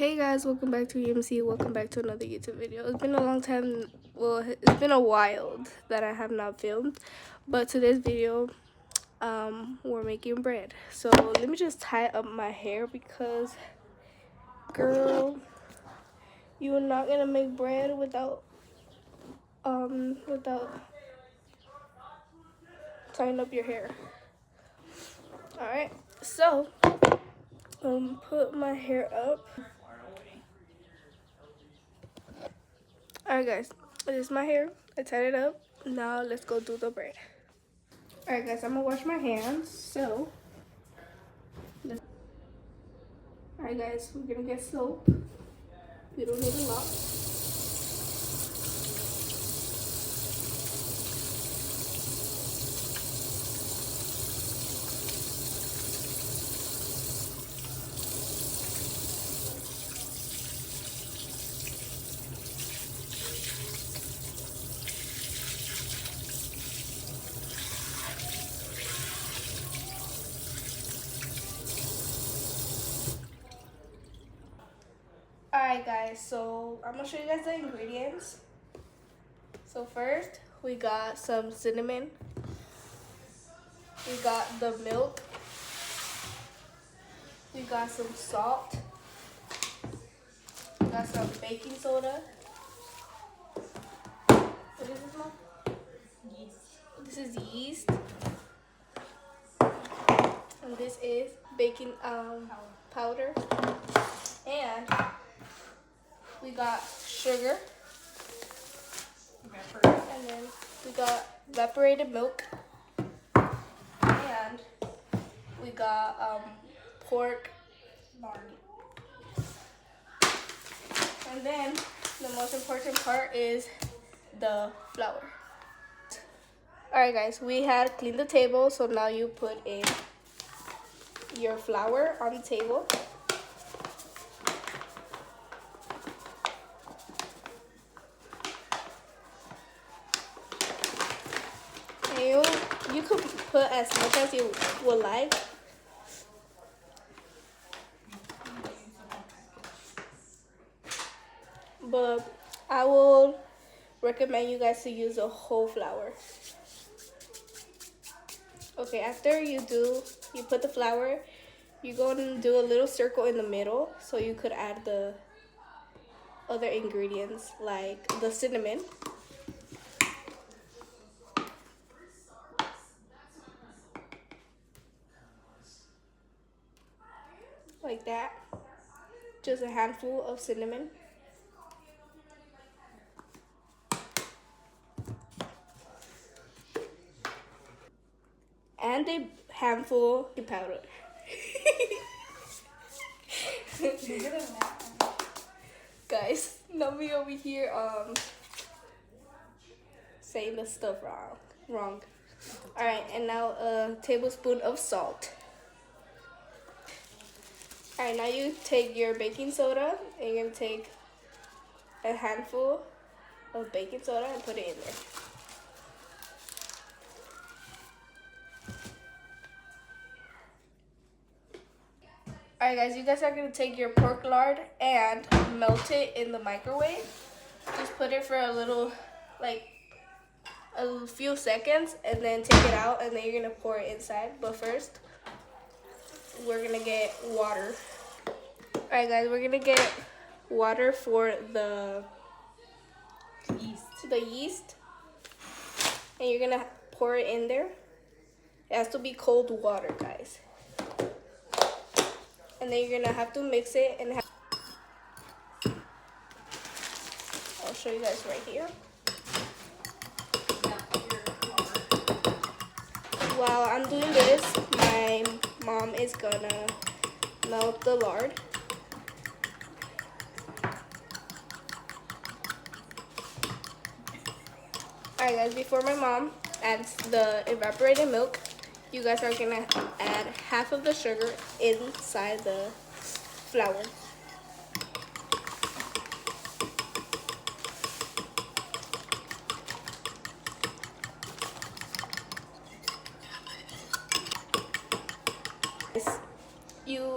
Hey guys, welcome back to EMC. Welcome back to another YouTube video. It's been a long time, well, it's been a while that I have not filmed, but today's video, we're making bread. So let me just tie up my hair because, girl, you are not gonna make bread without tying up your hair. All right, so put my hair up. Alright guys, this is my hair. I tied it up. Now let's go do the braid. Alright guys, I'm gonna wash my hands. So, alright guys, we're gonna get soap. We don't need a lot. Alright guys, so I'm gonna show you guys the ingredients. So first, we got some cinnamon. We got the milk. We got some salt. We got some baking soda. What is this, Mom? Yeast. This is yeast. And this is baking powder. And we got sugar. And then we got evaporated milk. And we got pork. And then the most important part is the flour. Alright guys, we had cleaned the table, so now you put in your flour on the table. And you could put as much as you would like. But I will recommend you guys to use a whole flour. Okay, after you put the flour, you're going to do a little circle in the middle so you could add the other ingredients like the cinnamon. Like that. Just a handful of cinnamon. And a handful of powder. Guys, not me over here saying the stuff wrong. Alright, and now a tablespoon of salt. Alright, now you take your baking soda and you're gonna take a handful of baking soda and put it in there. Alright guys, you guys are going to take your pork lard and melt it in the microwave. Just put it for a few seconds and then take it out and then you're going to pour it inside. But first, we're going to get water. Alright guys, we're going to get water for the yeast. And you're going to pour it in there. It has to be cold water, guys. And then you're gonna have to mix it and I'll show you guys right here. While I'm doing this, my mom is gonna melt the lard. Alright guys, before my mom adds the evaporated milk, you guys are gonna add half of the sugar inside the flour.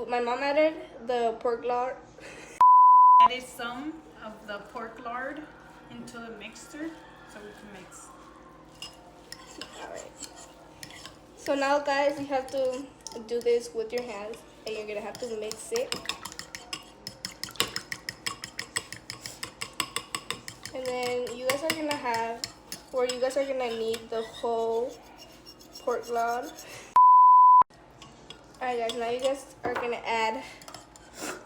My mom added the pork lard Added some of the pork lard into the mixer so we can mix. Alright. So now guys, you have to do this with your hands and you're gonna have to mix it. And then you guys are gonna need the whole pork lard. Alright guys, now you guys are gonna add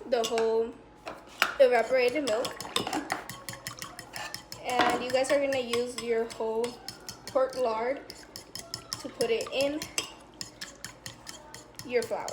the whole evaporated milk. And you guys are gonna use your whole pork lard to put it in your flour.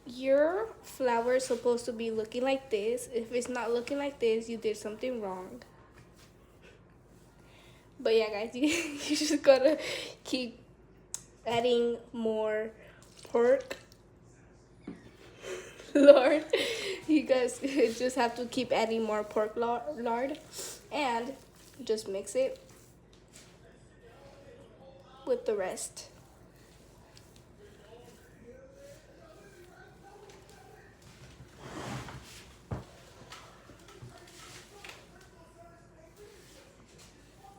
Your flour is supposed to be looking like this. If it's not looking like this, you did something wrong. But yeah guys, you just gotta keep adding more pork lard. You guys just have to keep adding more pork lard and just mix it with the rest.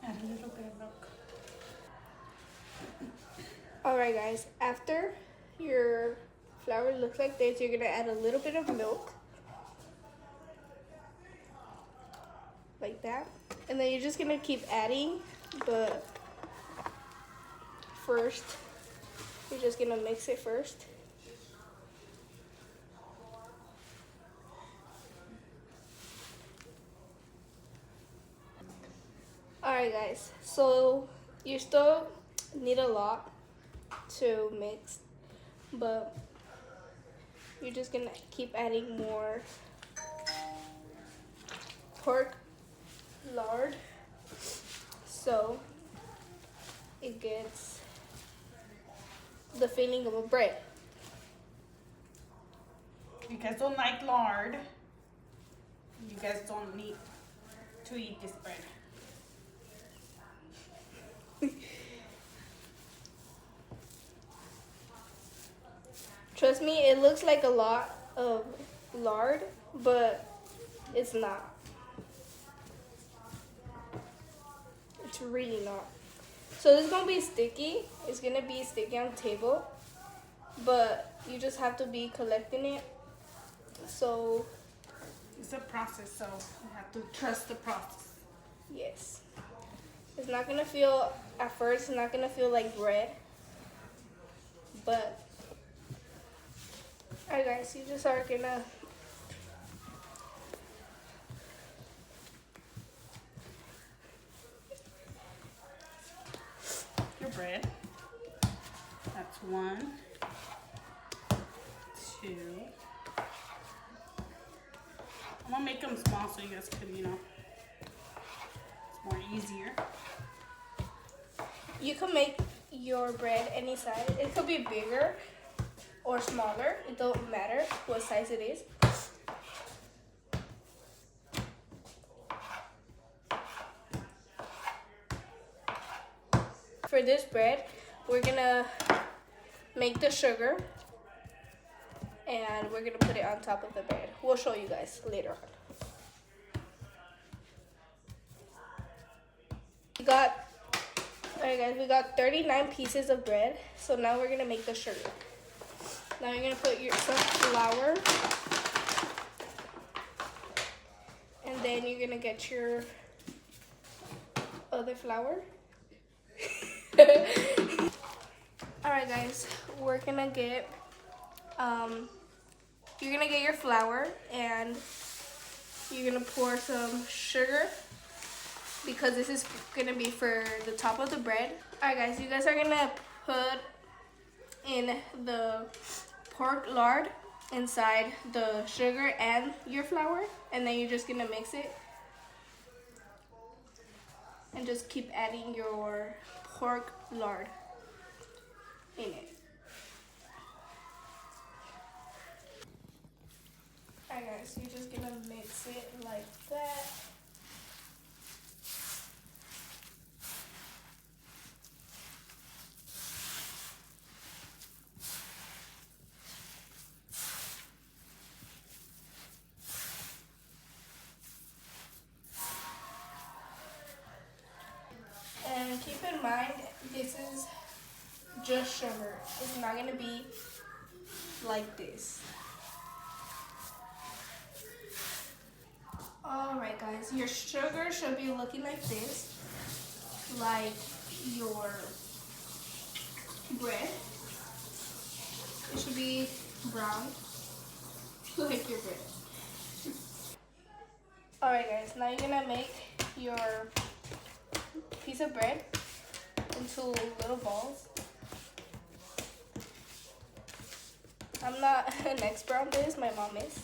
Add a little bit of milk. Alright guys, after your flour looks like this, you're gonna add a little bit of milk. Like that. And then you're just gonna keep adding, but first, you're just gonna mix it first. Alright guys, so you still need a lot to mix, but you're just gonna keep adding more pork lard so it gets the feeling of a bread. If you guys don't like lard, you guys don't need to eat this bread. Trust me, it looks like a lot of lard, but it's not. It's really not. So this is gonna be sticky. It's gonna be sticky on the table, but you just have to be collecting it. So it's a process, so you have to trust the process. Yes. It's not gonna feel, at first, it's not gonna feel like bread, but alright guys, you just are gonna your bread. That's 1, 2. I'm gonna make them small so you guys can, it's more easier. You can make your bread any size. It could be bigger or smaller. It don't matter what size it is. For this bread, we're gonna make the sugar and we're gonna put it on top of the bread. We'll show you guys later on. Alright guys, we got 39 pieces of bread. So now we're gonna make the sugar. Now you're gonna put some flour. And then you're gonna get your other flour. Alright guys, we're gonna get you're gonna get your flour and you're gonna pour some sugar because this is gonna be for the top of the bread. Alright guys, you guys are gonna put in the pork lard inside the sugar and your flour, and then you're just gonna mix it and just keep adding your pork lard in it. Alright guys, so you're just gonna mix it like that. And keep in mind, this is just sugar. It's not gonna be like this. Alright guys, your sugar should be looking like this, like your bread. It should be brown, like your bread. Alright guys, now you're gonna make your piece of bread into little balls. I'm not an expert on this, my mom is,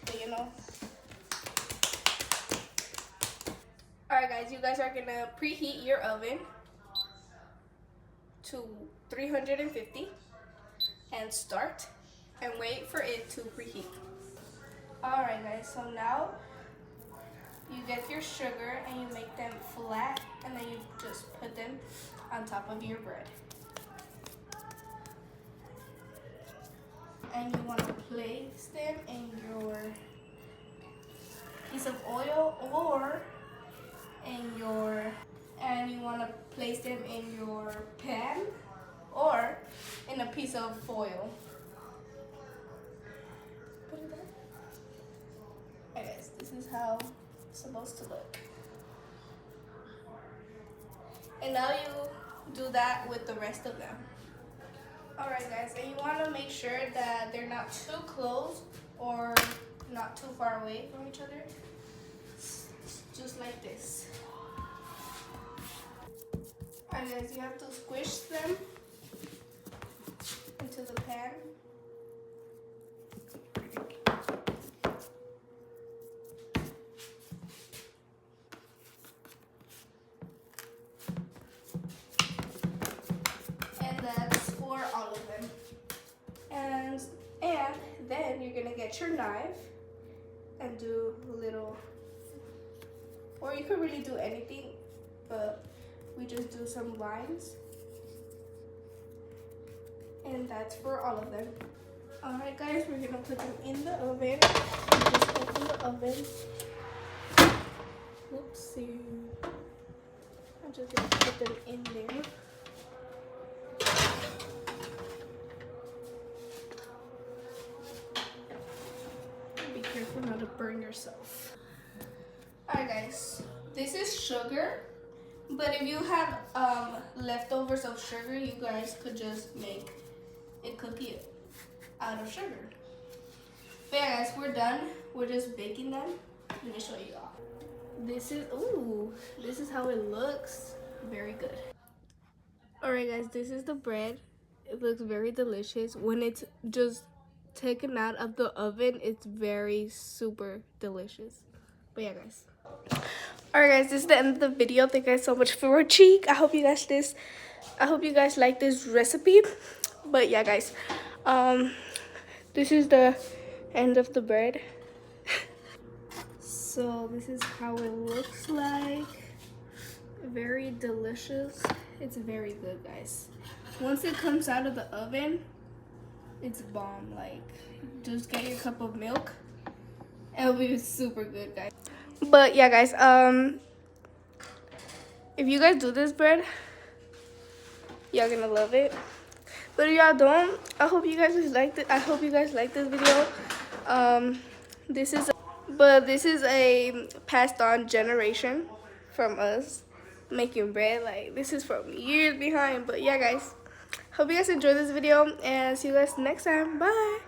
but you know. Alright guys, you guys are gonna preheat your oven to 350 and start and wait for it to preheat. Alright guys, so now you get your sugar and you make them flat and then you just put them on top of your bread. And you want to place them in your piece of oil or and you want to place them in your pan or in a piece of foil. Put it there. Okay, guys, this is how it's supposed to look. And now you do that with the rest of them. Alright guys, and you want to make sure that they're not too close or not too far away from each other. Just like this. Alright guys, you have to squish them into the pan. And that's for all of them. And then you're gonna get your knife and do a little, or you could really do anything, but we just do some lines. And that's for all of them. Alright guys, we're gonna put them in the oven. Just open the oven. Whoopsie. I'm just gonna put them in there. Be careful not to burn yourself. Alright guys, this is sugar. But if you have leftovers of sugar, you guys could just make a cookie out of sugar. But yeah guys, we're done. We're just baking them. Let me show you all. This is how it looks. Very good. Alright guys, this is the bread. It looks very delicious. When it's just taken out of the oven, it's very super delicious. But yeah guys. Alright guys, this is the end of the video. Thank you guys so much for watching. I hope you guys like this recipe. But yeah guys, this is the end of the bread. So this is how it looks like. Very delicious. It's very good guys. Once it comes out of the oven, it's bomb. Like, just get your cup of milk. It'll be super good guys. But yeah guys, if you guys do this bread, y'all gonna love it. But if y'all don't, I hope you guys liked it. I hope you guys like this video. This is a passed on generation from us making bread. Like, this is from years behind. But yeah, guys, hope you guys enjoyed this video, and see you guys next time. Bye.